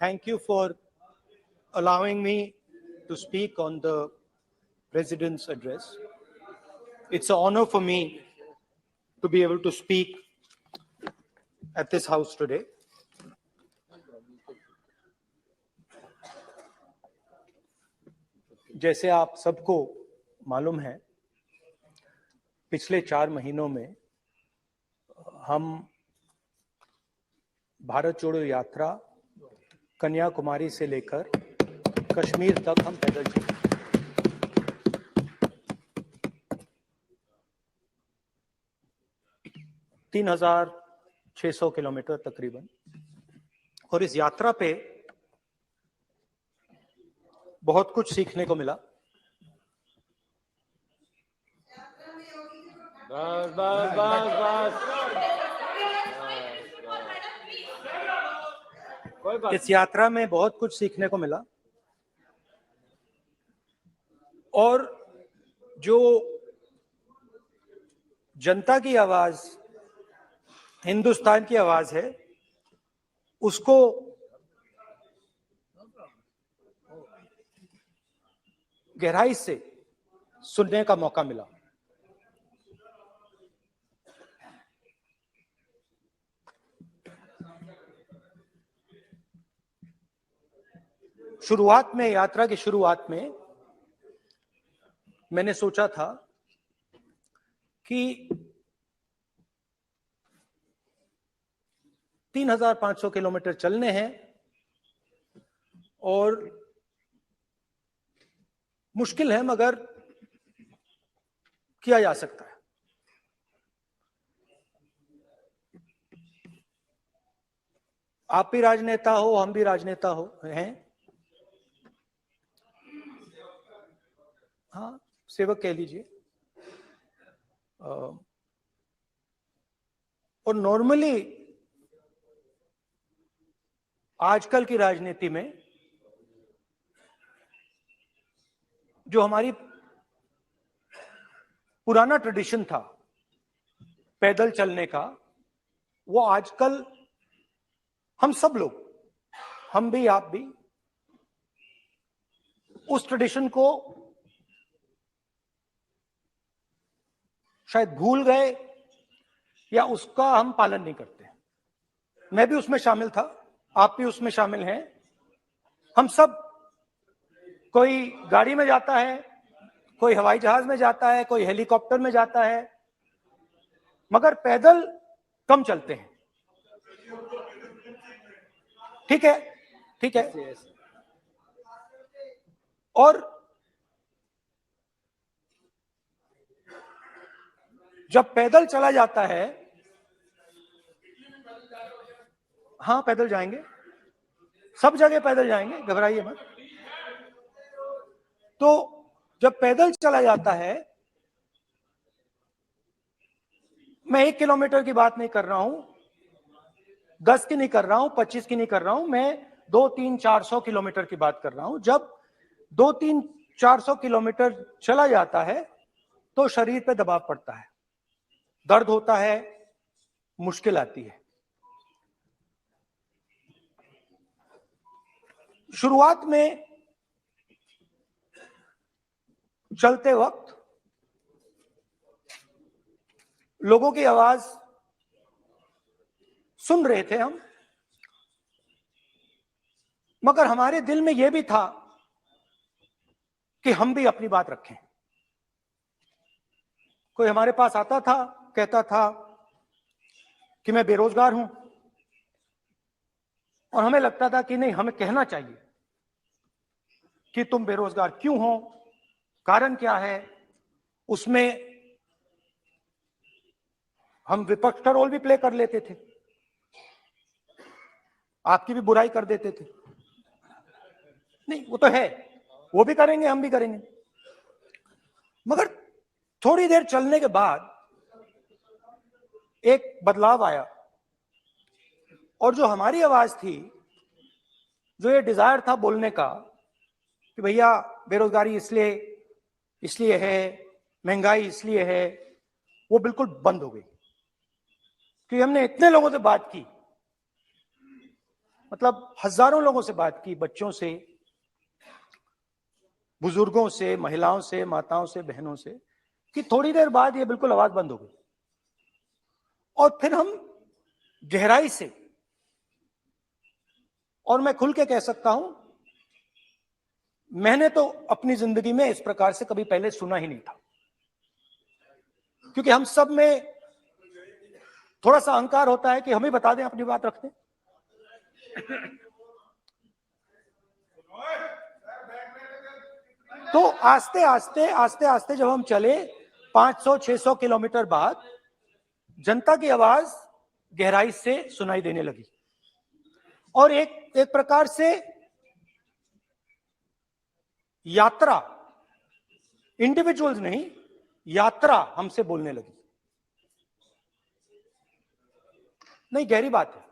Thank you for allowing me to speak on the President's address. It's an honor for me to be able to speak at this house today. जैसे आप सबको मालूम है, पिछले 4 महीनों में हम भारत जोड़ो यात्रा कन्याकुमारी से लेकर कश्मीर तक हम पैदल चले। 3,600 किलोमीटर तकरीबन। और इस यात्रा पे बहुत कुछ सीखने को मिला। इस यात्रा में बहुत कुछ सीखने को मिला और जो जनता की आवाज, हिंदुस्तान की आवाज है, उसको गहराई से सुनने का मौका मिला। शुरुआत में, यात्रा की शुरुआत में मैंने सोचा था कि 3,500 किलोमीटर चलने हैं और मुश्किल है मगर किया जा सकता है। आप भी राजनेता हो, हम भी राजनेता हैं। हाँ, सेवक कह लीजिए। और नॉर्मली आजकल की राजनीति में जो हमारी पुराना ट्रेडिशन था पैदल चलने का, वो आजकल हम सब लोग, हम भी आप भी, उस ट्रेडिशन को शायद भूल गए या उसका हम पालन नहीं करते। मैं भी उसमें शामिल था, आप भी उसमें शामिल हैं। हम सब, कोई गाड़ी में जाता है, कोई हवाई जहाज में जाता है, कोई हेलीकॉप्टर में जाता है, मगर पैदल कम चलते हैं। ठीक है, ठीक है। और जब पैदल चला जाता है, हाँ पैदल जाएंगे, सब जगह पैदल जाएंगे, घबराइए मत। तो जब पैदल चला जाता है, मैं 1 किलोमीटर की बात नहीं कर रहा हूं, 10 की नहीं कर रहा हूं, 25 की नहीं कर रहा हूं, मैं 200-300-400 किलोमीटर की बात कर रहा हूं। जब 200-300-400 किलोमीटर चला जाता है तो शरीर पे दबाव पड़ता है, दर्द होता है, मुश्किल आती है। शुरुआत में चलते वक्त लोगों की आवाज सुन रहे थे हम, मगर हमारे दिल में यह भी था कि हम भी अपनी बात रखें। कोई हमारे पास आता था, कहता था कि मैं बेरोजगार हूं, और हमें लगता था कि नहीं, हमें कहना चाहिए कि तुम बेरोजगार क्यों हो, कारण क्या है। उसमें हम विपक्ष का रोल भी प्ले कर लेते थे, आपकी भी बुराई कर देते थे। नहीं, वो तो है, वो भी करेंगे, हम भी करेंगे। मगर थोड़ी देर चलने के बाद एक बदलाव आया, और जो हमारी आवाज थी, जो ये डिजायर था बोलने का कि भैया बेरोजगारी इसलिए है, महंगाई इसलिए है, वो बिल्कुल बंद हो गई। कि हमने इतने लोगों से बात की मतलब हजारों लोगों से बात की, बच्चों से, बुजुर्गों से, महिलाओं से, माताओं से, बहनों से, कि थोड़ी देर बाद ये बिल्कुल आवाज बंद हो गई। और फिर हम गहराई से, और मैं खुल के कह सकता हूं, मैंने तो अपनी जिंदगी में इस प्रकार से कभी पहले सुना ही नहीं था। क्योंकि हम सब में थोड़ा सा अहंकार होता है कि हम ही बता दें, अपनी बात रखते। तो आस्ते आस्ते आस्ते आस्ते जब हम चले 500-600 किलोमीटर बाद, जनता की आवाज गहराई से सुनाई देने लगी। और एक प्रकार से यात्रा, इंडिविजुअल्स नहीं, यात्रा हमसे बोलने लगी। नहीं, गहरी बात है,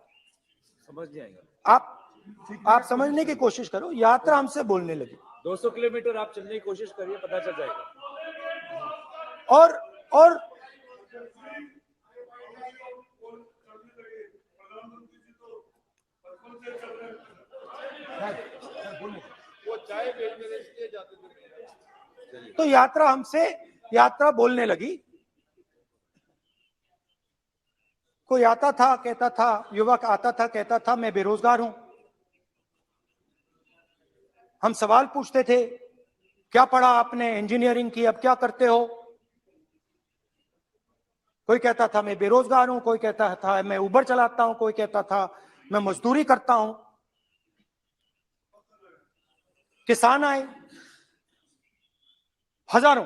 समझ नहीं आएगा। आप समझने की कोशिश करो। यात्रा हमसे बोलने लगी। 200 किलोमीटर आप चलने की कोशिश करिए, पता चल जाएगा। और तो यात्रा बोलने लगी। कोई आता था, कहता था, युवक आता था, कहता था मैं बेरोजगार हूं। हम सवाल पूछते थे, क्या पढ़ा आपने? इंजीनियरिंग की, अब क्या करते हो? कोई कहता था मैं बेरोजगार हूं, कोई कहता था मैं उबर चलाता हूं, कोई कहता था मैं मजदूरी करता हूं। किसान आए हजारों।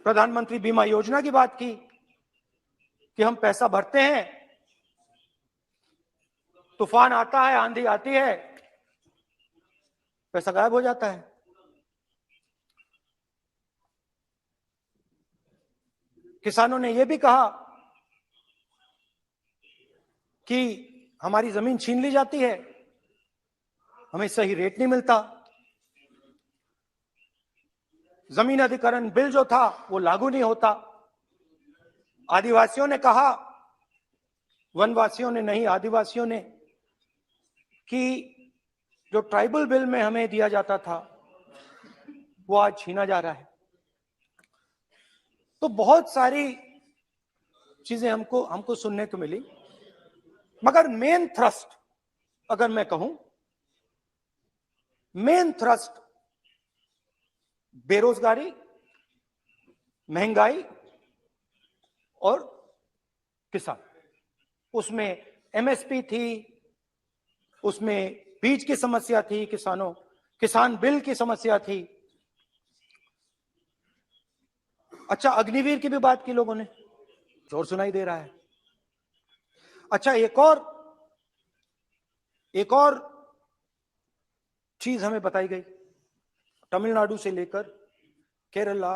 प्रधानमंत्री बीमा योजना की बात की कि हम पैसा भरते हैं, तूफान आता है, आंधी आती है, पैसा गायब हो जाता है। किसानों ने यह भी कहा कि हमारी जमीन छीन ली जाती है, हमें सही रेट नहीं मिलता। जमीन अधिग्रहण बिल जो था वो लागू नहीं होता। आदिवासियों ने कहा, वनवासियों ने नहीं, आदिवासियों ने, कि जो ट्राइबल बिल में हमें दिया जाता था वो आज छीना जा रहा है। तो बहुत सारी चीजें हमको सुनने को मिली। मगर मेन थ्रस्ट, अगर मैं कहूं, मेन थ्रस्ट बेरोजगारी, महंगाई और किसान। उसमें एमएसपी थी, उसमें बीज की समस्या थी, किसान बिल की समस्या थी। अच्छा, अग्निवीर की भी बात की लोगों ने, जोर सुनाई दे रहा है। अच्छा, एक और चीज हमें बताई गई। तमिलनाडु से लेकर केरला,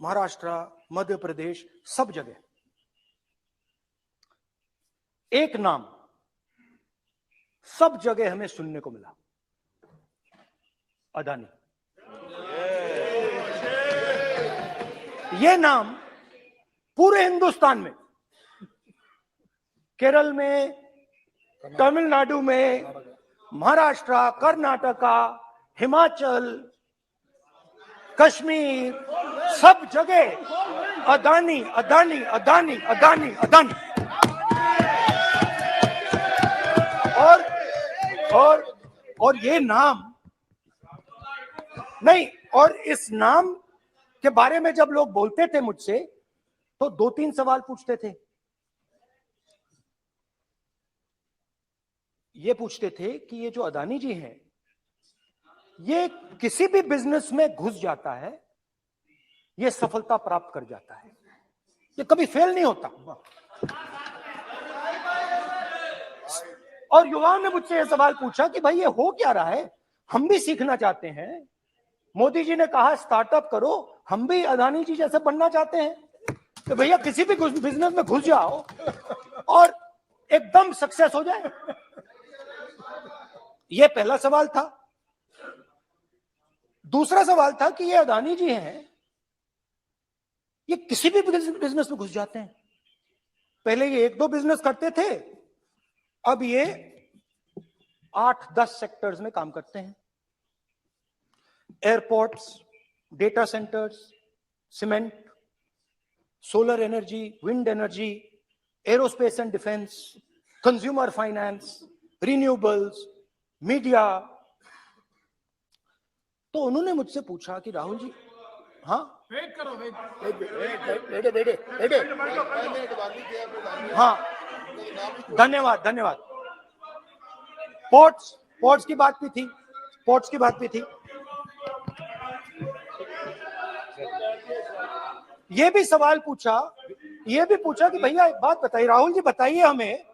महाराष्ट्र, मध्य प्रदेश, सब जगह एक नाम सब जगह हमें सुनने को मिला, अदानी। यह नाम पूरे हिंदुस्तान में, केरल में, तमिलनाडु में, महाराष्ट्र, कर्नाटका, हिमाचल, कश्मीर, सब जगह अदानी अदानी अदानी अदानी अदानी। और ये नाम नहीं, और इस नाम के बारे में जब लोग बोलते थे मुझसे, तो 2-3 सवाल पूछते थे। ये पूछते थे कि ये जो अदानी जी हैं, ये किसी भी बिजनेस में घुस जाता है, ये सफलता प्राप्त कर जाता है, ये कभी फेल नहीं होता। और युवाओं ने मुझसे यह सवाल पूछा कि भाई ये हो क्या रहा है, हम भी सीखना चाहते हैं। मोदी जी ने कहा स्टार्टअप करो, हम भी अदानी जी जैसे बनना चाहते हैं। तो भैया किसी भी बिजनेस में घुस जाओ और एकदम सक्सेस हो जाए। यह पहला सवाल था। दूसरा सवाल था कि ये अदानी जी हैं, ये किसी भी बिजनेस में घुस जाते हैं, पहले ये 1-2 बिजनेस करते थे, अब ये 8-10 सेक्टर्स में काम करते हैं। Airports, data centres, cement, solar energy, wind energy, aerospace and defence, consumer finance, renewables, media. तो उन्होंने मुझसे पूछा कि राहुल जी, हाँ वेट करो, बेटे, हाँ धन्यवाद। पोर्ट्स की बात भी थी। ये भी सवाल पूछा कि भैया एक बात बताइए, राहुल जी बताइए हमें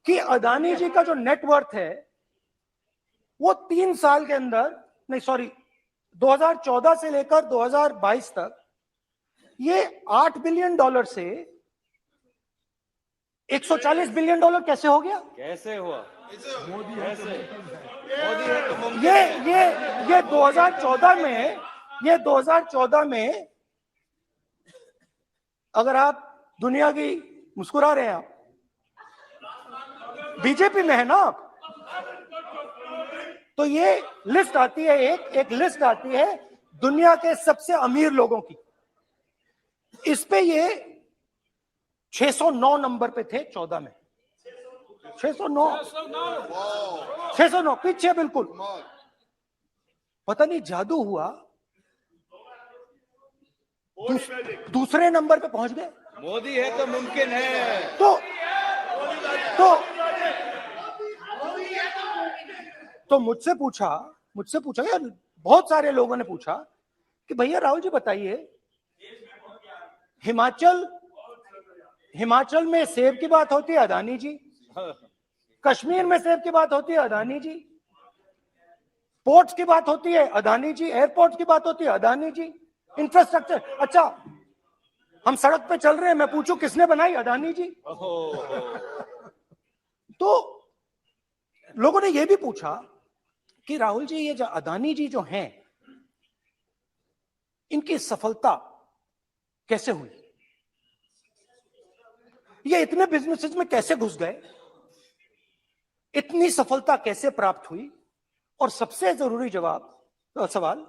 कि अदानी जी का जो नेटवर्थ है वो 3 साल के अंदर, नहीं सॉरी 2014 से लेकर 2022 तक ये $8 बिलियन से $140 बिलियन कैसे हो गया? कैसे हुआ? मोदी है तो ये 2014 में अगर आप दुनिया की, मुस्कुरा रहे हैं आप, बीजेपी में है ना आप, तो ये लिस्ट आती है, एक लिस्ट आती है दुनिया के सबसे अमीर लोगों की। इस पे ये 609 नंबर पे थे 14 में। 609 पीछे बिल्कुल। पता नहीं जादू हुआ, दूसरे नंबर पे पहुंच गए। मोदी है तो मुमकिन है। तो मुझसे पूछा यार, बहुत सारे लोगों ने पूछा कि भैया राहुल जी बताइए, हिमाचल में सेब की बात होती है, अदानी जी। कश्मीर में सेब की बात होती है, अदानी जी। पोर्ट्स की बात होती है, अदानी जी। एयरपोर्ट की बात होती है, अदानी जी। इंफ्रास्ट्रक्चर, अच्छा हम सड़क पे चल रहे हैं, मैं पूछूं किसने बनाई, अदानी जी। तो लोगों ने यह भी पूछा कि राहुल जी ये जो अदानी जी जो हैं, इनकी सफलता कैसे हुई, ये इतने बिजनेसेस में कैसे घुस गए, इतनी सफलता कैसे प्राप्त हुई, और सबसे जरूरी सवाल,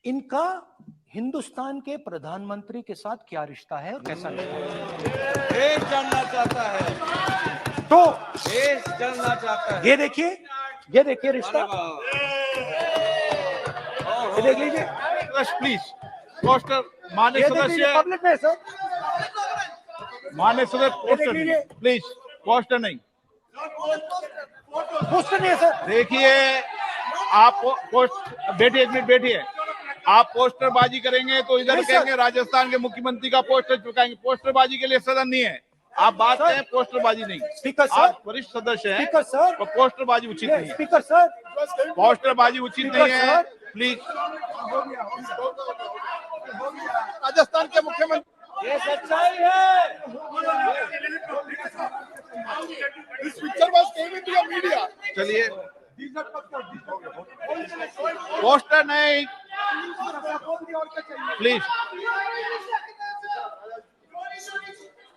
इनका हिंदुस्तान के प्रधानमंत्री के साथ क्या रिश्ता है और कैसा रिश्ता है, देश जानना चाहता है। तो देश जानना चाहता है। ये देखिए रिश्ता, ये देख लीजिए। प्लीज पोस्टर माननीय सदस्य, पब्लिक में सर, माननीय सदस्य पोस्टर नहीं, प्लीज पोस्टर नहीं है सर। देखिए आप बैठिए, एक मिनट बैठिए। आप पोस्टरबाजी करेंगे तो इधर नहीं सर। कहेंगे राजस्थान के मुख्यमंत्री का पोस्टर चिपकाएंगे। पोस्टरबाजी के लिए सदन नहीं है, आप बात सर। करें, पोस्टरबाजी नहीं। स्पीकर सर, आप वरिष्ठ सदस्य हैं, स्पीकर सर, तो पोस्टरबाजी उचित नहीं है। स्पीकर सर, पोस्टरबाजी उचित स्पीकर नहीं है, सर। प्लीज। राजस्थान के मुख्यमंत्री, ये सच्चाई है। मीडिया, चलिए पोस्टर नहीं, प्लीज।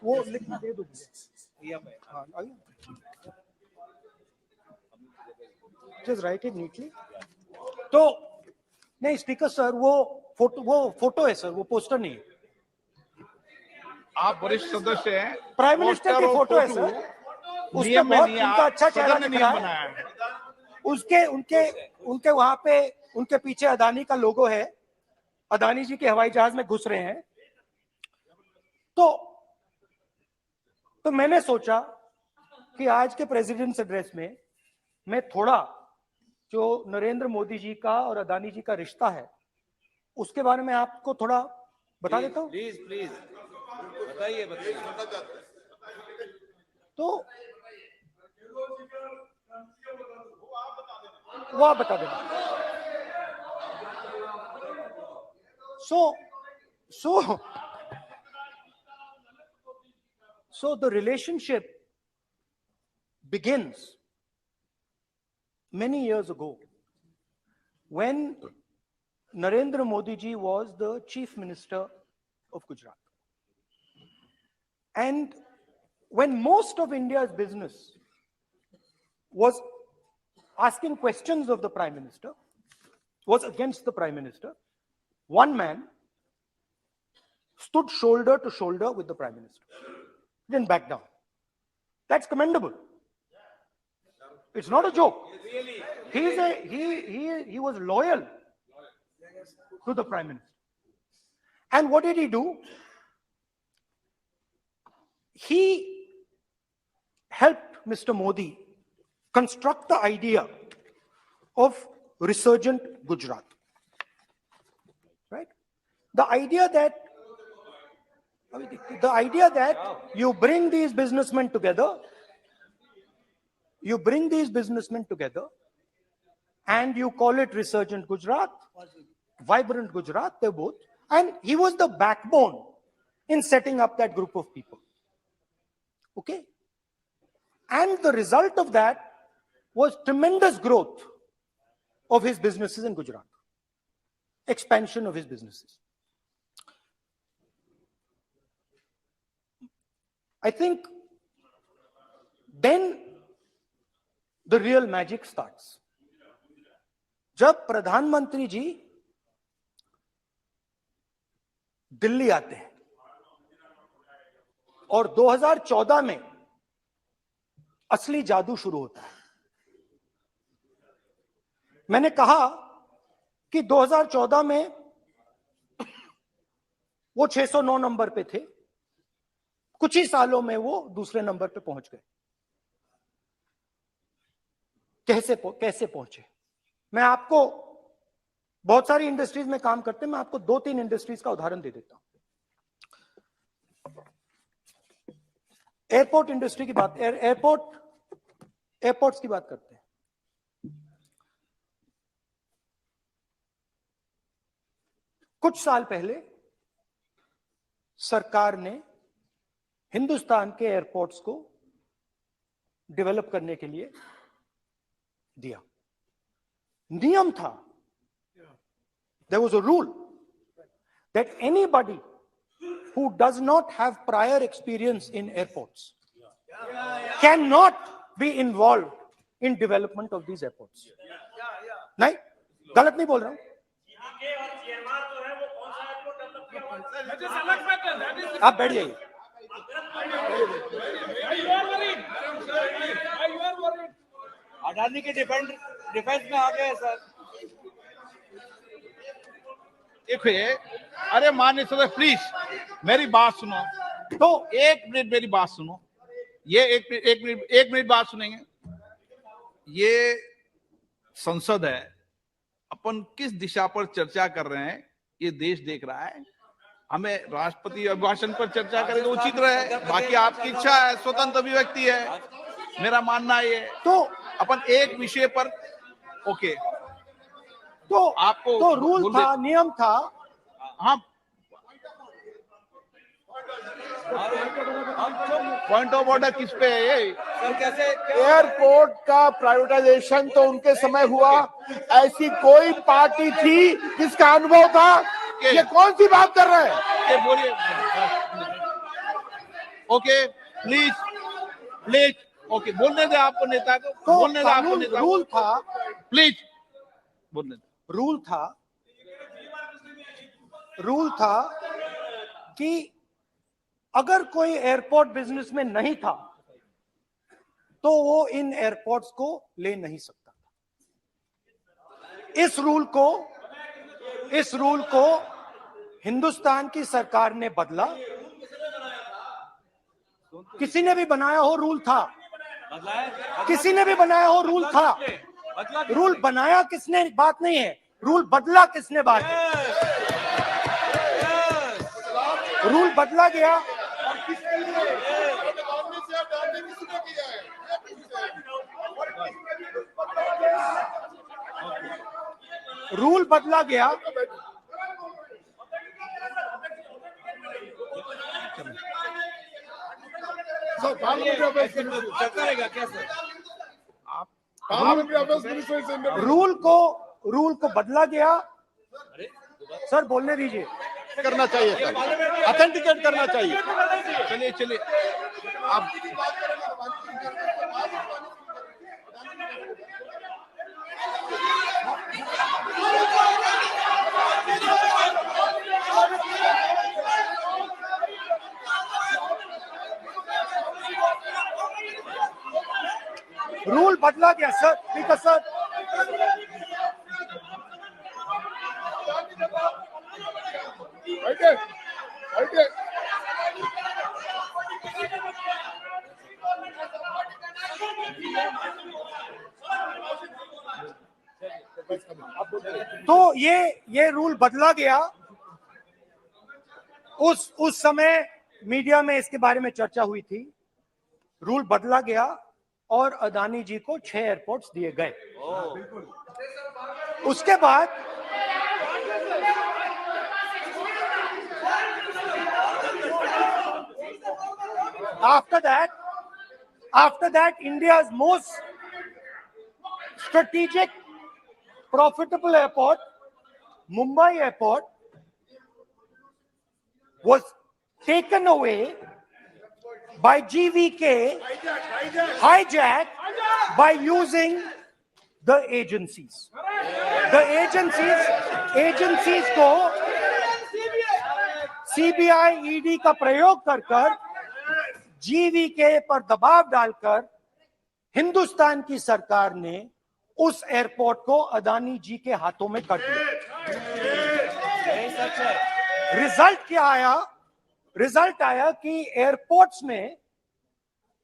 वो लिखना दे दो जस्ट राइट इट नीटली। तो नहीं स्पीकर सर, वो फोटो है सर, वो पोस्टर नहीं है। आप वरिष्ठ सदस्य हैं, प्राइम मिनिस्टर की फोटो है सर, उसमें बहुत उनका अच्छा चेहरा दिख रहा है। उनके वहां पे उनके पीछे अदानी का लोगो है, अदानी जी के हवाई जहाज में घुस रहे हैं। तो मैंने सोचा कि आज के प्रेसिडेंट्स एड्रेस में मैं थोड़ा जो नरेंद्र मोदी जी का और अदानी जी का रिश्ता है उसके बारे में आपको थोड़ा बता देता हूं। प्लीज बताइए। तो वो आप बता देना। So the relationship begins many years ago when Narendra Modi ji was the chief minister of Gujarat, and when most of India's business was asking questions of the Prime Minister, was against the Prime Minister, one man stood shoulder to shoulder with the Prime Minister. Didn't back down. That's commendable. It's not a joke. He was loyal to the Prime Minister. And what did he do? He helped Mr. Modi construct the idea of resurgent Gujarat. Right? The idea that you bring these businessmen together, and you call it resurgent Gujarat, vibrant Gujarat, they're both. And he was the backbone in setting up that group of people. Okay? And the result of that was tremendous growth of his businesses in Gujarat. Expansion of his businesses. I think then the real magic starts. जब प्रधानमंत्री जी दिल्ली आते हैं और 2014 में असली जादू शुरू होता है। मैंने कहा कि 2014 में वो 609 नंबर पे थे, कुछ ही सालों में वो दूसरे नंबर पे पहुंच गए। कैसे पहुंचे? मैं आपको, बहुत सारी इंडस्ट्रीज में काम करते हैं, मैं आपको 2-3 इंडस्ट्रीज का उदाहरण दे देता हूं। एयरपोर्ट इंडस्ट्री की बात, एयरपोर्ट्स की बात करते हैं। कुछ साल पहले सरकार ने हिंदुस्तान के एयरपोर्ट्स को डेवलप करने के लिए दिया। नियम था, there was a rule that anybody who does not have prior experience in airports cannot be involved in development of these airports. नहीं, गलत नहीं बोल रहा हूं। आप बैठ जाइए। अडानी के डिफेंस में आ गए सर। देखिए, अरे माननीय सदस्य प्लीज मेरी बात सुनो। तो एक मिनट मेरी बात सुनो। ये एक मिनट बात सुनेंगे। ये संसद है, अपन किस दिशा पर चर्चा कर रहे हैं ये देश देख रहा है। हमें राष्ट्रपति अभिभाषण पर चर्चा करें तो उचित रहे, बाकी आपकी इच्छा है, स्वतंत्र अभिव्यक्ति है। मेरा मानना ये तो अपन एक विषय पर ओके, तो आपको तो रूल था, नियम था। हाँ, पॉइंट ऑफ ऑर्डर किस पे है ये? सर कैसे एयरपोर्ट का प्राइवेटाइजेशन तो उनके समय हुआ, ऐसी कोई पार्टी थी जिसका अनुभव था? ये कौन सी बात कर रहे हैं? बोलिए। ओके प्लीज ओके, बोलने दे आपको नेता को, बोलने दे आपको नेता। रूल था, प्लीज बोलने दे। रूल था कि अगर कोई एयरपोर्ट बिजनेस में नहीं था तो वो इन एयरपोर्ट्स को ले नहीं सकता था। इस रूल को हिंदुस्तान की सरकार ने बदला। किसी ने भी बनाया हो रूल था, किसी ने भी बनाया हो रूल था। रूल बनाया किसने बात नहीं है, रूल बदला किसने बात है। रूल बदला गया, रूल बदला गया। रूल को बदला गया। सर बोलने दीजिए। करना चाहिए, ऑथेंटिकेट करना चाहिए। चलिए अब रूल बदला गया सर, स्पीकर सर। बैठे बैठे तो ये रूल बदला गया। उस समय मीडिया में इसके बारे में चर्चा हुई थी। रूल बदला गया और अदानी जी को 6 एयरपोर्ट्स दिए गए। उसके बाद after that India's most strategic profitable airport, Mumbai airport, was taken away by GVK, hijacked by using the agencies. The agencies को CBI, ED का प्रयोग कर GVK पर दबाव डालकर हिंदुस्तान की सरकार ने उस एयरपोर्ट को अदानी जी के हाथों में कर दिया। रिजल्ट क्या आया? रिजल्ट आया कि एयरपोर्ट्स में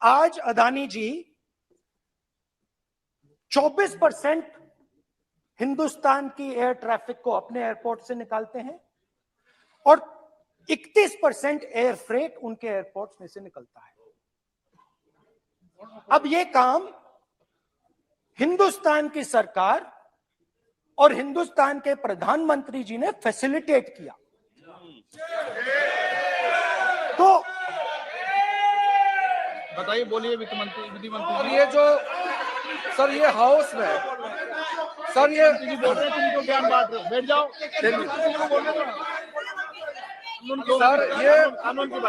आज अदानी जी 24% हिंदुस्तान की एयर ट्रैफिक को अपने एयरपोर्ट से निकालते हैं और 31% एयर फ्रेट उनके एयरपोर्ट्स में से निकलता है। अब ये काम हिंदुस्तान की सरकार और हिंदुस्तान के प्रधानमंत्री जी ने फैसिलिटेट किया। तो बताइए, बोलिए वित्त मंत्री, विधि मंत्री। और ये जो सर ये हाउस में सर ये बोल रहे हैं, तुमको ज्ञान बांट रहे हो, बैठ जाओ। सर ये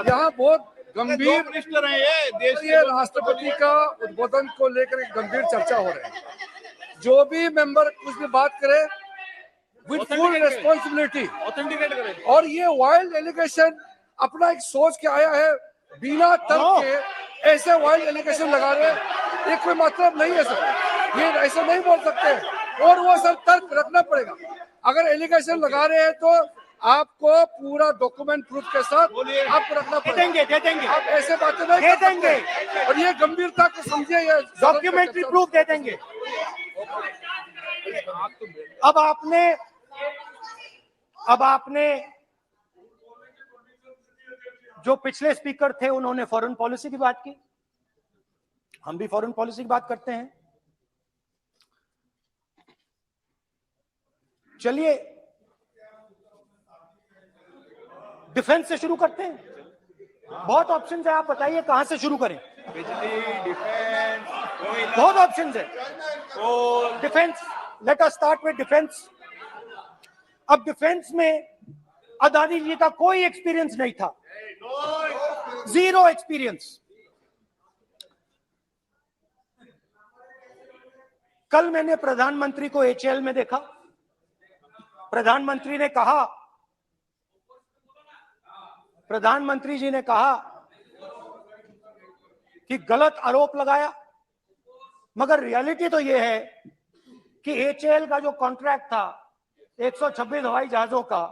यहाँ बहुत गंभीर मिनिस्टर हैं ये देश ये राष्ट्रपति का उद्बोधन को लेकर एक गंभीर चर्चा हो रही है। जो भी मेंबर कुछ भी बात करे विद फुल रिस्पॉन्सिबिलिटी ऑथेंटिकेट करें। और ये वाइल्ड एलिगेशन अपना एक सोच के आया है, बिना तर्क के ऐसे वाइल्ड एलिगेशन लगा रहे, ये कोई मतलब नहीं है सर, ये ऐसा नहीं बोल सकते और वो सर तर्क रखना पड़ेगा। अगर एलिगेशन लगा रहे हैं तो आपको पूरा डॉक्यूमेंट प्रूफ के साथ आपको रखना पड़ेगा। दे देंगे आप ऐसे बातें नहीं दे कर सकते। देंगे और ये गंभीरता को समझिए, ये डॉक्यूमेंट्री प्रूफ दे देंगे। अब आपने जो पिछले स्पीकर थे उन्होंने फॉरेन पॉलिसी की बात की, हम भी फॉरेन पॉलिसी की बात करते हैं। चलिए डिफेंस से शुरू करते हैं। बहुत ऑप्शंस है, आप बताइए कहां से शुरू करें। बिजली, डिफेंस, बहुत ऑप्शंस है। Defence, let us start with defence. अब डिफेंस में अदानी जी का कोई एक्सपीरियंस नहीं था, जीरो एक्सपीरियंस। कल मैंने प्रधानमंत्री को HAL में देखा। प्रधानमंत्री जी ने कहा कि गलत आरोप लगाया, मगर रियलिटी तो यह है कि HAL का जो कॉन्ट्रैक्ट था 126 हवाई जहाजों का,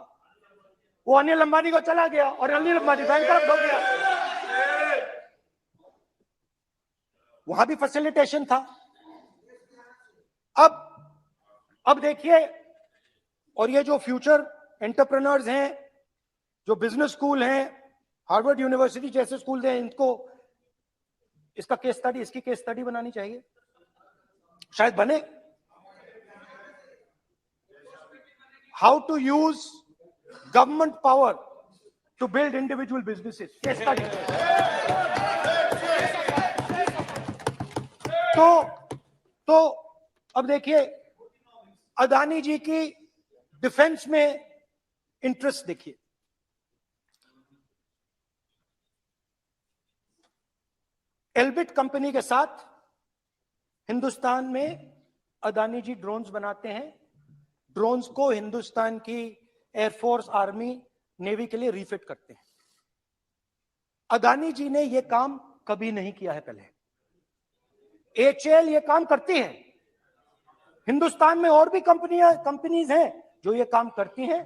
वो अनिल अंबानी को चला गया और अनिल अंबानी बैंकरप्ट हो गया। वहां भी फैसिलिटेशन था। अब देखिए, और ये जो फ्यूचर एंटरप्रेन्योर्स हैं, जो बिजनेस स्कूल हैं, हार्वर्ड यूनिवर्सिटी जैसे स्कूल हैं, इनको इसका केस स्टडी, इसकी केस स्टडी बनानी चाहिए, शायद बने। How to use government power to build individual businesses, case study. तो अब देखिए, अदानी जी की डिफेंस में इंटरेस्ट देखिए। एल्बिट कंपनी के साथ हिंदुस्तान में अदानी जी ड्रोन्स बनाते हैं। ड्रोन्स को हिंदुस्तान की एयरफोर्स, आर्मी, नेवी के लिए रिफिट करते हैं। अदानी जी ने यह काम कभी नहीं किया है पहले। एचएएल ये काम करती है। हिंदुस्तान में और भी कंपनीज हैं जो ये काम करती हैं,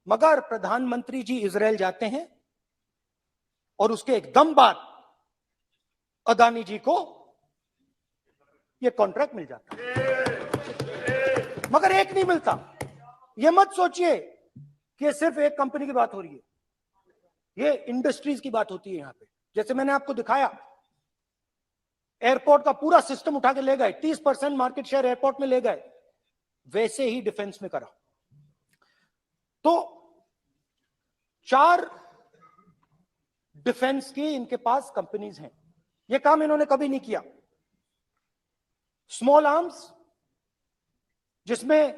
मगर प्रधानमंत्री जी इजराइल जाते हैं और उसके एकदम बाद अदानी जी को ये कॉन्ट्रैक्ट मिल जाता है, मगर एक नहीं मिलता। ये मत सोचिए कि सिर्फ एक कंपनी की बात हो रही है, ये इंडस्ट्रीज की बात होती है यहां पे। जैसे मैंने आपको दिखाया, एयरपोर्ट का पूरा सिस्टम उठा के ले गए, 30% मार्केट शेयर एयरपोर्ट में ले गए, वैसे ही डिफेंस में करा। तो 4 डिफेंस की इनके पास कंपनीज हैं। यह काम इन्होंने कभी नहीं किया। स्मॉल आर्म्स, जिसमें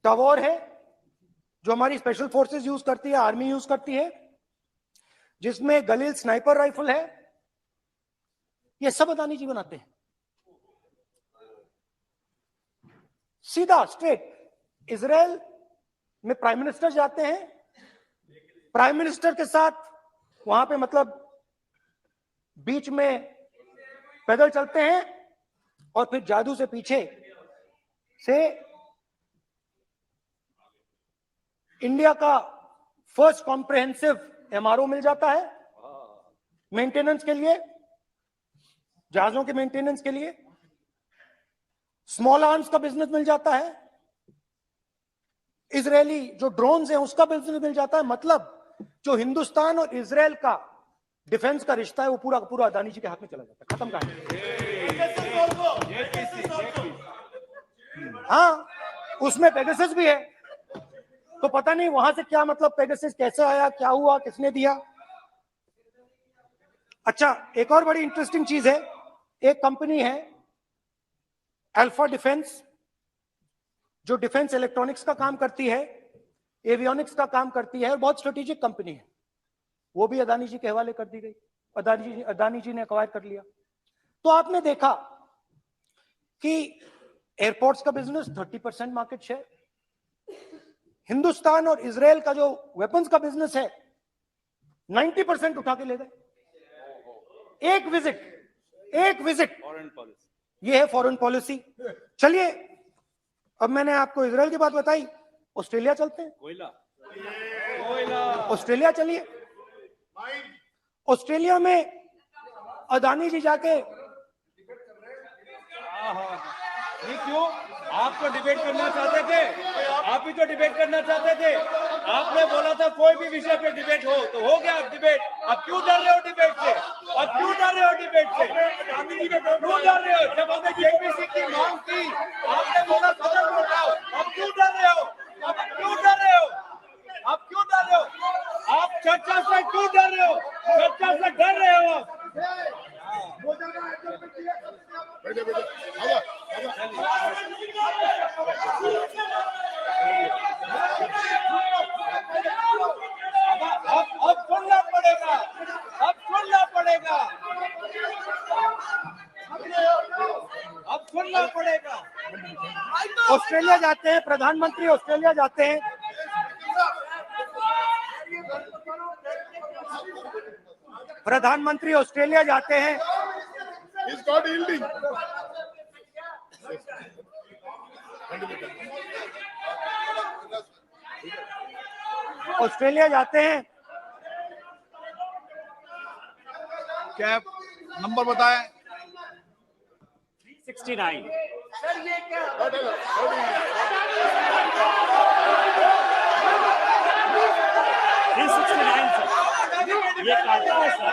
टवॉर है जो हमारी स्पेशल फोर्सेस यूज करती है, आर्मी यूज करती है, जिसमें गलील स्नाइपर राइफल है, ये सब अदानी जी बनाते हैं। सीधा स्ट्रेट इजराइल में प्राइम मिनिस्टर जाते हैं, प्राइम मिनिस्टर के साथ वहां पे मतलब बीच में पैदल चलते हैं और फिर जादू से पीछे से इंडिया का फर्स्ट कॉम्प्रिहेंसिव एमआरओ मिल जाता है मेंटेनेंस के लिए, जहाजों के मेंटेनेंस के लिए। स्मॉल आर्म्स का बिजनेस मिल जाता है, इजरायली जो ड्रोन्स हैं उसका बिजनेस मिल जाता है। मतलब जो हिंदुस्तान और इजराइल का डिफेंस का रिश्ता है वो पूरा पूरा अदानी जी के हाथ में चला जाता है, खत्म कहानी। हाँ, उसमें पेगासस भी है, तो पता नहीं वहां से क्या मतलब पेगासस कैसे आया, क्या हुआ, किसने दिया। अच्छा, एक और बड़ी इंटरेस्टिंग चीज है, एक कंपनी है अल्फा डिफेंस, जो डिफेंस इलेक्ट्रॉनिक्स का काम करती है, एवियोनिक्स का काम करती है, और बहुत स्ट्रेटेजिक कंपनी है। वो भी अदानी जी के हवाले कर दी गई, अदानी जी ने एक्वायर कर लिया। तो आपने देखा कि एयरपोर्ट्स का बिजनेस 30% मार्केट शेयर, हिंदुस्तान और इजराइल का जो वेपन्स का बिजनेस है 90% उठा के ले गए। एक विजिट, ये है फॉरेन पॉलिसी। चलिए, अब मैंने आपको इजराइल की बात बताई, ऑस्ट्रेलिया चलते हैं। ऑस्ट्रेलिया चलिए। ऑस्ट्रेलिया में अदानी जी जाके, ये क्यों? आप तो डिबेट करना चाहते थे, आप ही तो डिबेट करना चाहते थे। आपने बोला था कोई भी विषय पे डिबेट हो, तो हो गया डिबेट। अब क्यों डर रहे हो डिबेट से? अब क्यों डर रहे हो डिबेट से? क्यों डर रहे हो? जब हमने जेपीसी की मांग की, आपने बोला सदन में उठाओ। अब क्यों डर रहे हो? अब क्यों डर रहे हो? अब क्यों डर रहे हो? आप चर्चा से क्यों डर रहे हो? चर्चा से डर रहे हो आप। अब सुनना पड़ेगा, अब सुनना पड़ेगा, अब सुनना पड़ेगा। ऑस्ट्रेलिया जाते हैं, प्रधानमंत्री ऑस्ट्रेलिया जाते हैं। प्रधानमंत्री ऑस्ट्रेलिया जाते हैं। ऑस्ट्रेलिया जाते हैं। क्या नंबर बताएं? 369। सर ये क्या 369 सर, ये कहता है sir,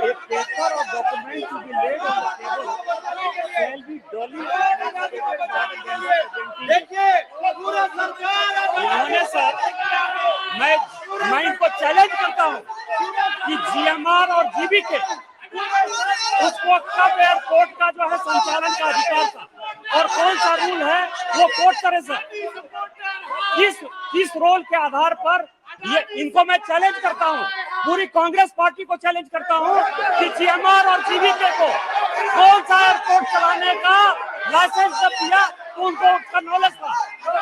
a paper or document to be laid on the table shall be duly देखिए पूरा सरकार उन्होंने सर, मैं इनको चैलेंज करता हूँ कि जीएमआर और जीबीके उसको कब एयरपोर्ट का जो है संचालन का अधिकार था और कौन सा रूल है वो कोर्ट करे सर। किस रोल के आधार पर ये इनको मैं चैलेंज करता हूँ पूरी कांग्रेस पार्टी को चैलेंज करता हूं कि जीएमआर और जीवीके को कौन सा एयरपोर्ट चलाने का लाइसेंस जब दिया तो उनको उसका नॉलेज था।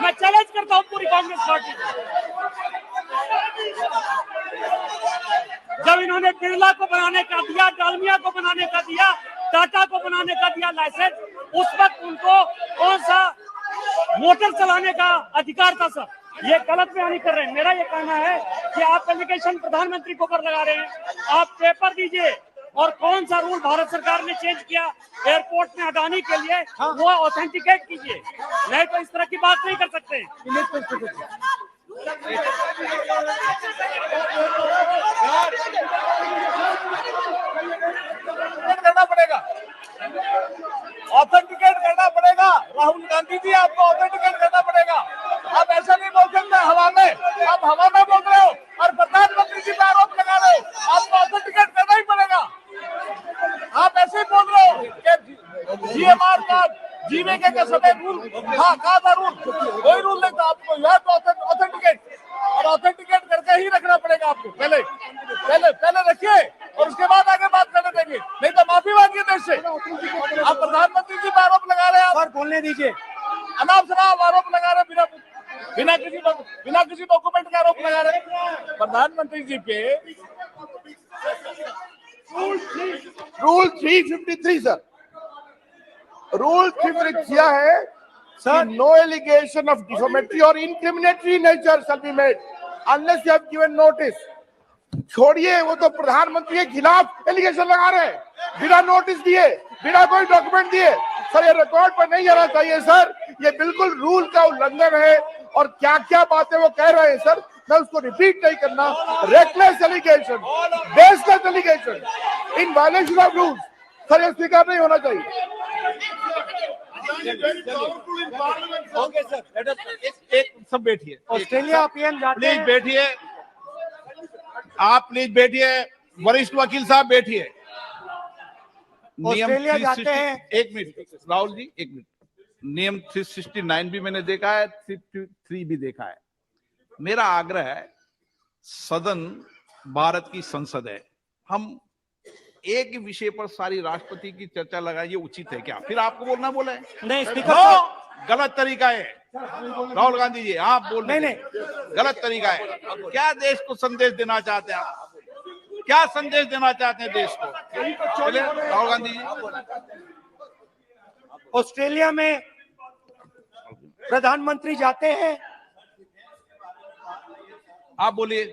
मैं चैलेंज करता हूं पूरी कांग्रेस पार्टी को। जब इन्होंने बिरला को बनाने का दिया, डालमिया को बनाने का दिया, टाटा को बनाने का दिया लाइसेंस, उस वक्त उनको कौन सा मोटर चलाने का अधिकार था सर? ये गलत बयानी कर रहे हैं। मेरा ये कहना है कि आप एलिगेशन प्रधानमंत्री को ऊपर लगा रहे हैं, आप पेपर दीजिए और कौन सा रूल भारत सरकार ने चेंज किया एयरपोर्ट में अडानी के लिए, वो ऑथेंटिकेट कीजिए, नहीं तो इस तरह की बात नहीं कर सकते। करना पड़ेगा, ऑथेंटिकेट करना पड़ेगा। राहुल गांधी जी, आपको ऑथेंटिकेट करना पड़ेगा। आप ऐसा नहीं बोल सकते हवा में, आप हवा में बोल रहे हो और प्रधानमंत्री जी पे आरोप लगा रहे हो। आपको ऑथेंटिकेट करना ही पड़ेगा। आप ऐसे ही बोल रहे हो कि जीएमआर का जीवीके के समय रूल कहा था, रूल कोई रूल नहीं था। आपको यह तो ऑथेंटिकेट और ऑथेंटिकेट करके ही रखना पड़ेगा आपको। पहले रखिए और उसके बाद आगे बात करने देंगे, नहीं तो माफी मांगिए देश से। आप प्रधानमंत्री जी पर आरोप लगा रहे हैं, आप बोलने दीजिए। अनाप शनाप आरोप लगा रहे हैं, बिना किसी डॉक्यूमेंट के आरोप लगा रहे हैं प्रधानमंत्री जी पे। रूल 353 सर, रूल 353 है sir, no allegation of defamatory और incriminatory nature shall be made unless you have given notice. छोड़िए, वो तो प्रधानमंत्री के खिलाफ एलिगेशन लगा रहे हैं बिना नोटिस दिए, बिना कोई डॉक्यूमेंट दिए। सर ये रिकॉर्ड पर नहीं जाना चाहिए सर, ये बिल्कुल रूल का उल्लंघन है। और क्या क्या बातें वो कह रहे हैं सर, मैं उसको रिपीट नहीं करना। Reckless allegation, baseless allegation, in violation of rules, sir ये स्वीकार नहीं होना चाहिए। ओके सर, एक सब बैठिए, ऑस्ट्रेलिया पीएम जाते प्लीज हैं। बैठिए, आप प्लीज बैठिए, वरिष्ठ वकील साहब बैठिए। ऑस्ट्रेलिया जाते हैं। एक मिनट राहुल जी, एक मिनट। नियम 369 भी मैंने देखा है, 353 भी देखा है। मेरा आग्रह है, सदन भारत की संसद है, हम एक ही विषय पर सारी राष्ट्रपति की चर्चा लगाए, ये उचित है क्या? फिर आपको बोलना बोला है नहीं स्पीकर साहब, गलत तरीका है। राहुल गांधी जी, आप बोल रहे नहीं, गलत तरीका है। क्या देश को संदेश देना चाहते हैं आप? क्या संदेश देना चाहते हैं देश को? चलिए राहुल गांधी जी। ऑस्ट्रेलिया में प्रधानमंत्री जाते हैं। आप बोलिए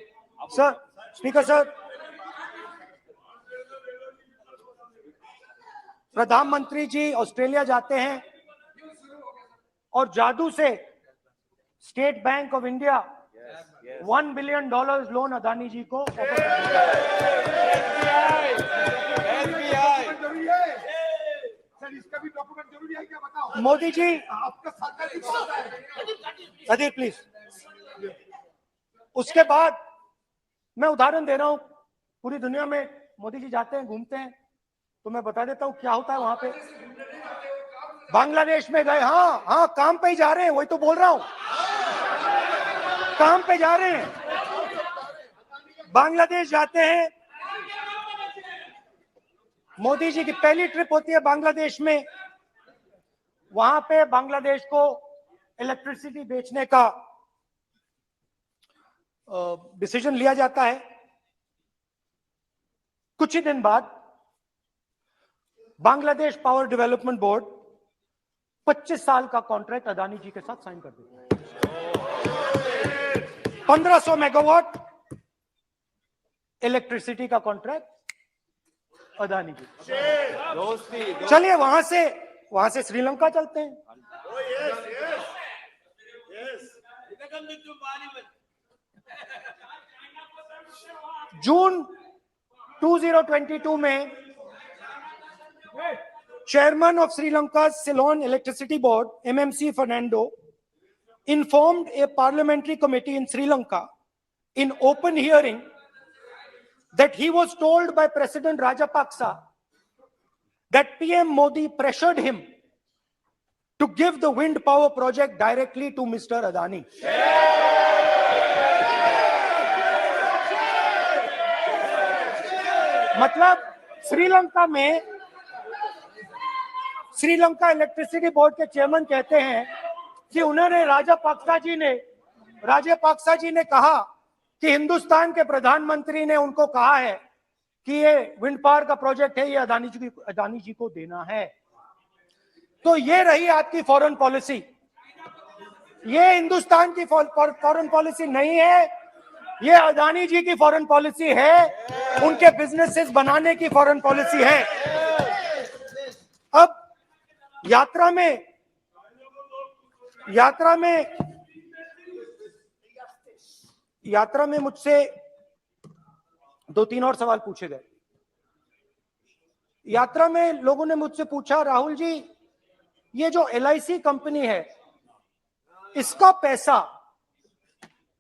सर, स्पीकर सर, प्रधानमंत्री जी ऑस्ट्रेलिया जाते हैं और जादू से state bank of India $1 billion loan Adani ji को ऑफर कर दिया। इसका भी डॉक्यूमेंट जरूरी है क्या, बताओ? मोदी जी, आपका अधीर प्लीज। उसके बाद मैं उदाहरण दे रहा हूं, पूरी दुनिया में मोदी जी जाते हैं, घूमते हैं, तो मैं बता देता हूं क्या होता है वहां पे। बांग्लादेश में गए, हाँ काम पे ही जा रहे हैं, वही तो बोल रहा हूं, काम पे जा रहे हैं। बांग्लादेश जाते हैं, मोदी जी की पहली ट्रिप होती है बांग्लादेश में। वहां पे बांग्लादेश को इलेक्ट्रिसिटी बेचने का डिसीजन लिया जाता है। कुछ ही दिन बाद बांग्लादेश पावर डेवलपमेंट बोर्ड 25 साल का कॉन्ट्रैक्ट अदानी जी के साथ साइन कर देता है। 1500 मेगावाट इलेक्ट्रिसिटी का कॉन्ट्रैक्ट अदानी जी। चलिए वहां से श्रीलंका चलते हैं। जून 2022 में chairman of Sri Lanka's Ceylon Electricity Board, MMC Fernando, informed a parliamentary committee in Sri Lanka in open hearing that he was told by President Rajapaksa that PM Modi pressured him to give the wind power project directly to Mr. Adani. मतलब Sri Lanka electricity board के chairman कहते हैं कि उन्होंने राजापाक्सा जी ने कहा कि हिंदुस्तान के प्रधानमंत्री ने उनको कहा है कि ये विंड पावर का प्रोजेक्ट है, ये अदानी जी को देना है। तो ये रही आपकी फॉरेन पॉलिसी। ये हिंदुस्तान की फॉरेन पॉलिसी नहीं है, ये अदानी जी की फॉरेन पॉलिसी है, उनके बिजनेसेस बनाने की फॉरेन पॉलिसी है। अब यात्रा में मुझसे 2-3 और सवाल पूछे गए। यात्रा में लोगों ने मुझसे पूछा, राहुल जी ये जो LIC कंपनी है इसका पैसा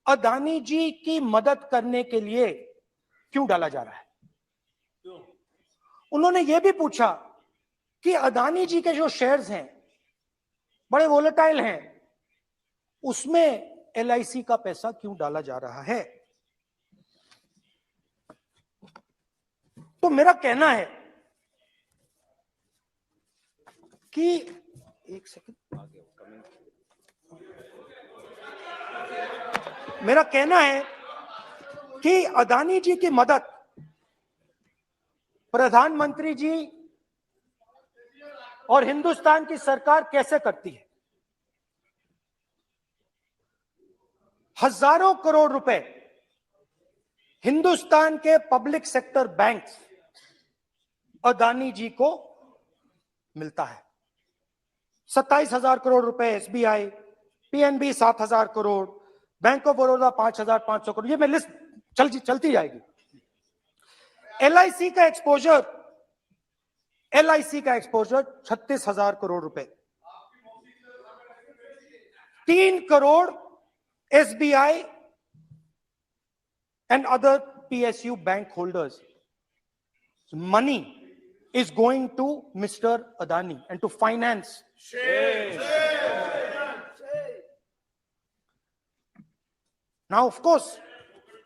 अदानी जी की मदद करने के लिए क्यों डाला जा रहा है? उन्होंने यह भी पूछा कि अदानी जी के जो शेयर्स हैं बड़े वोलेटाइल हैं, उसमें LIC का पैसा क्यों डाला जा रहा है? तो मेरा कहना है कि एक सेकंड, मेरा कहना है कि अदानी जी की मदद प्रधानमंत्री जी और हिंदुस्तान की सरकार कैसे करती है? हजारों करोड़ रुपए हिंदुस्तान के public sector banks Adani ji को मिलता है। 27,000 करोड़ रुपए SBI, PNB 7,000 crore, bank of Baroda 5,500 crore, ये मैं लिस्ट चलती जाएगी। LIC का एक्सपोजर 36,000 करोड़ रुपए, 3 crore SBI and other PSU bank holders. Money is going to Mr. Adani and to finance. Now, of course,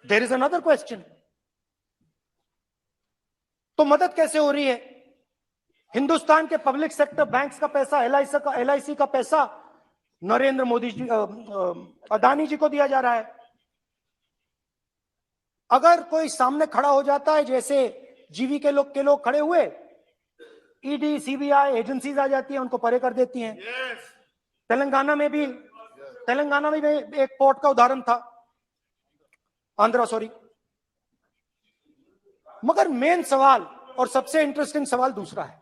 there is another question. तो मदद कैसे हो रही है? हिंदुस्तान के पब्लिक सेक्टर बैंक्स का पैसा, LIC का पैसा नरेंद्र मोदी जी, अदानी जी को दिया जा रहा है। अगर कोई सामने खड़ा हो जाता है, जैसे जीवी के लोग खड़े हुए, ED, CBI एजेंसीज आ जाती है, उनको परे कर देती हैं। तेलंगाना में भी एक पोर्ट का उदाहरण था, आंध्रा, सॉरी। मगर मेन सवाल और सबसे इंटरेस्टिंग सवाल दूसरा है।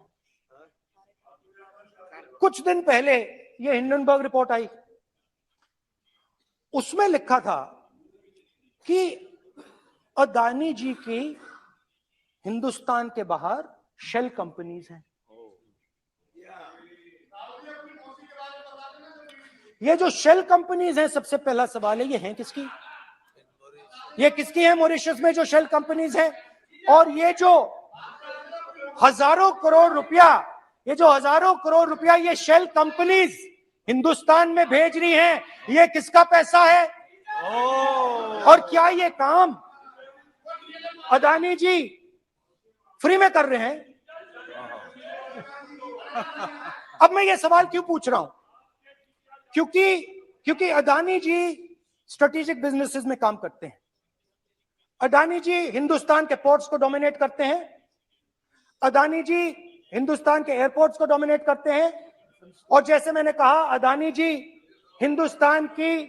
कुछ दिन पहले ये हिंडनबर्ग रिपोर्ट आई, उसमें लिखा था कि अदानी जी की हिंदुस्तान के बाहर शेल कंपनीज हैं। ये जो शेल कंपनीज हैं, सबसे पहला सवाल है, ये हैं किसकी? ये किसकी है मॉरिशस में जो शेल कंपनीज हैं? और ये जो हजारों करोड़ रुपया ये शेल कंपनीज हिंदुस्तान में भेज रही हैं, ये किसका पैसा है? और क्या ये काम अदानी जी फ्री में कर रहे हैं? अब मैं ये सवाल क्यों पूछ रहा हूं? क्योंकि अदानी जी स्ट्रेटेजिक बिजनेसेस में काम करते हैं। अदानी जी हिंदुस्तान के पोर्ट्स को डोमिनेट करते हैं, अदानी जी हिंदुस्तान के एयरपोर्ट्स को डोमिनेट करते हैं, और जैसे मैंने कहा, अदानी जी हिंदुस्तान की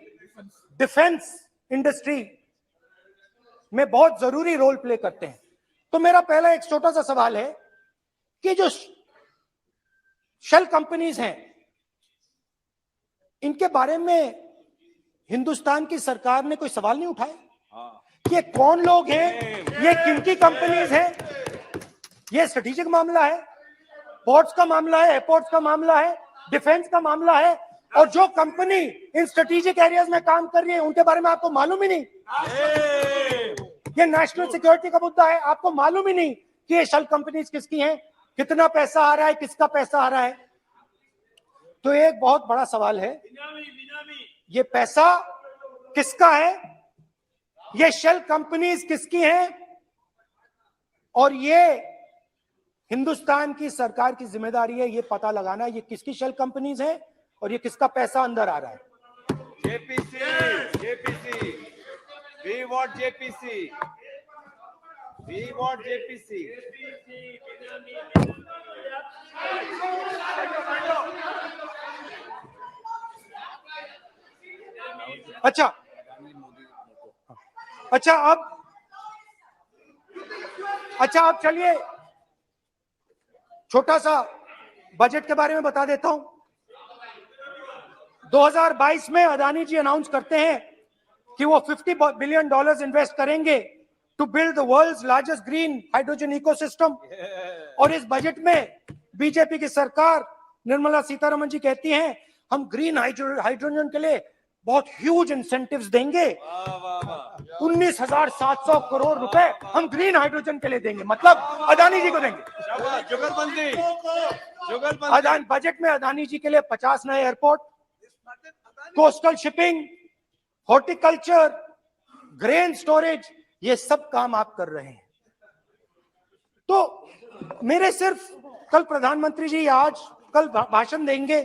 डिफेंस इंडस्ट्री में बहुत जरूरी रोल प्ले करते हैं। तो मेरा पहला एक छोटा सा सवाल है कि जो शेल कंपनीज हैं, इनके बारे में हिंदुस्तान की सरकार ने कोई सवाल नहीं उठाया? ये कौन लोग हैं, ये किनकी कंपनीज हैं? ये स्ट्रेटेजिक मामला है, पोर्ट्स का मामला है, एयरपोर्ट्स का मामला है, डिफेंस का मामला है, और जो कंपनी इन स्ट्रेटेजिक एरियाज में काम कर रही है उनके बारे में आपको मालूम ही नहीं। ये नेशनल सिक्योरिटी का मुद्दा है, आपको मालूम ही नहीं कि ये शेल कंपनीज किसकी हैं, कितना पैसा आ रहा है, किसका पैसा आ रहा है। तो एक बहुत बड़ा सवाल है, ये पैसा किसका है? ये शेल कंपनीज किसकी हैं? और ये हिंदुस्तान की सरकार की जिम्मेदारी है ये पता लगाना ये किसकी शेल कंपनीज हैं और ये किसका पैसा अंदर आ रहा है। JPC, we want JPC. We want JPC. अच्छा अब चलिए छोटा सा बजट के बारे में बता देता हूं। 2022 में अदानी जी अनाउंस करते हैं कि वो $50 बिलियन इन्वेस्ट करेंगे to build the world's largest green hydrogen ecosystem. और इस बजट में बीजेपी की सरकार निर्मला सीतारमण जी कहती हैं हम ग्रीन हाइड्रोजन के लिए बहुत ह्यूज इंसेंटिव्स देंगे। 19,700 करोड़ रुपए हम ग्रीन हाइड्रोजन के लिए देंगे, मतलब अदानी जी को देंगे। अदानी बजट में अदानी जी के लिए 50 नए airport, coastal shipping, horticulture, grain storage, ये सब काम आप कर रहे हैं। तो मेरे सिर्फ कल प्रधानमंत्री जी आज कल भाषण देंगे,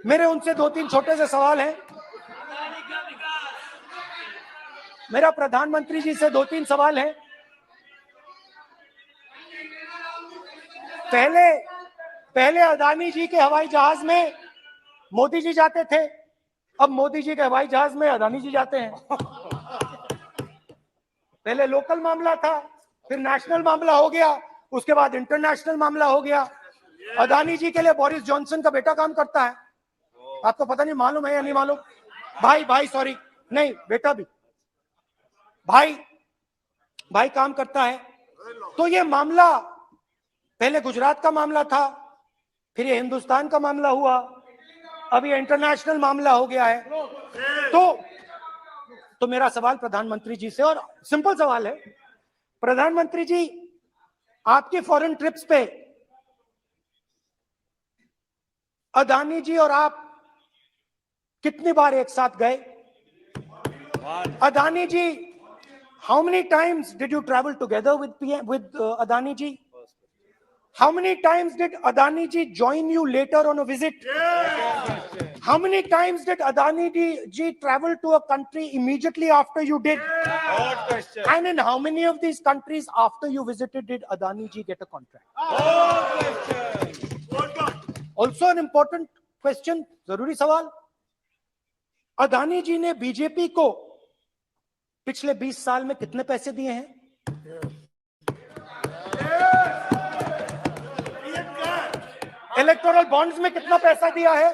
मेरे उनसे 2-3 छोटे से सवाल हैं। मेरा प्रधानमंत्री जी से 2-3 सवाल हैं। पहले अदानी जी के हवाई जहाज में मोदी जी जाते थे, अब मोदी जी के हवाई जहाज में अदानी जी जाते हैं। पहले लोकल मामला था, फिर नेशनल मामला हो गया, उसके बाद इंटरनेशनल मामला हो गया। अदानी जी के लिए बोरिस जॉनसन का बेटा काम करता है, आपको पता नहीं मालूम है या नहीं मालूम? भाई सॉरी, नहीं बेटा भी, भाई काम करता है। तो ये मामला पहले गुजरात का मामला था, फिर ये हिंदुस्तान का मामला हुआ, अब ये इंटरनेशनल मामला हो गया है। तो मेरा सवाल प्रधानमंत्री जी से, और सिंपल सवाल है, प्रधानमंत्री जी आपकी फॉरेन ट्रिप्स पे अदानी जी और आप कितनी बार एक साथ गए? अदानी जी, how many times did you travel together with Adani ji? How many times did Adani ji join you later on a visit? How many times did Adani ji travel to a country immediately after you did? And in how many of these countries after you visited did Adani ji get a contract? Also an important question, जरूरी सवाल, अदानी जी ने BJP को पिछले 20 साल में कितने पैसे दिए हैं? इलेक्टोरल बॉन्ड्स में कितना पैसा दिया है?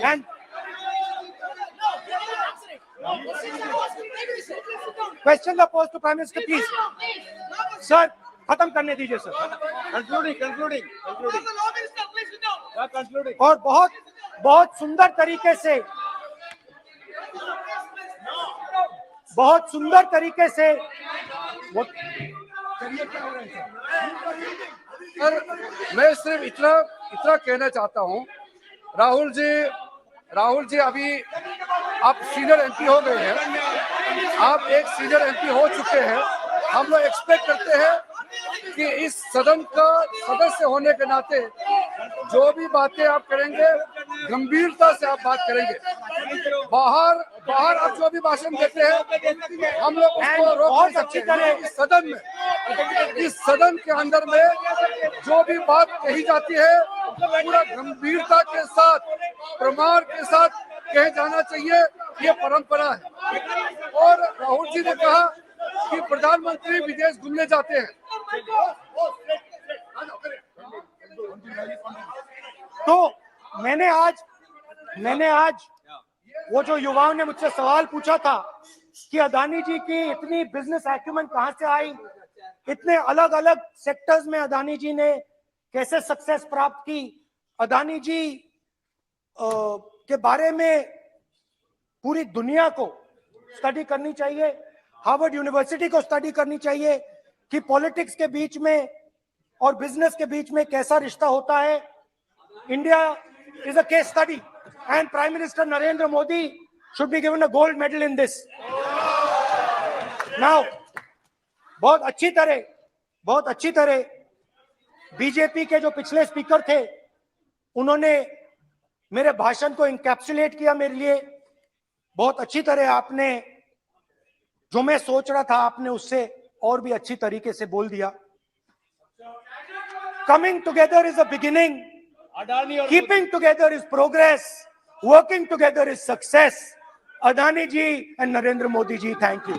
And question the post to Prime Minister, please. Sir, खत्म करने दीजिए सर। Concluding. और बहुत सुंदर तरीके से सर मैं सिर्फ इतना कहना चाहता हूं, राहुल जी अभी आप सीनियर एमपी हो गए हैं, आप एक सीनियर एमपी हो चुके हैं। हम लोग एक्सपेक्ट करते हैं कि इस सदन का सदस्य होने के नाते जो भी बातें आप करेंगे गंभीरता से आप बात करेंगे। बाहर आप जो भी भाषण देते हैं हम लोग उसको रोक नहीं सकते हैं। इस सदन के अंदर में जो भी बात कही जाती है पूरा गंभीरता के साथ, प्रमाण के साथ कहे जाना चाहिए, ये परंपरा है। और राहुल जी ने कहा कि प्रधानमंत्री विदेश घूमने जाते हैं, तो मैंने आज वो जो युवाओं ने मुझसे सवाल पूछा था कि अदानी जी की इतनी बिजनेस एक्यूमेंट कहां से आई, इतने अलग अलग सेक्टर्स में अदानी जी ने कैसे सक्सेस प्राप्त की, अदानी जी के बारे में पूरी दुनिया को स्टडी करनी चाहिए, हार्वर्ड यूनिवर्सिटी को स्टडी करनी चाहिए कि पॉलिटिक्स के बीच में और बिजनेस के बीच में कैसा रिश्ता होता है. India is a case study and prime minister Narendra Modi should be given a gold medal in this. Now बहुत अच्छी तरह बीजेपी के जो पिछले स्पीकर थे उन्होंने मेरे भाषण को इंकैप्सुलेट किया मेरे लिए बहुत अच्छी तरह. आपने जो मैं सोच रहा था आपने उससे और भी अच्छी तरीके से बोल दिया. Coming together is a beginning, Adani और keeping together is progress, working together is success. Adani ji and Narendra Modi ji, thank you.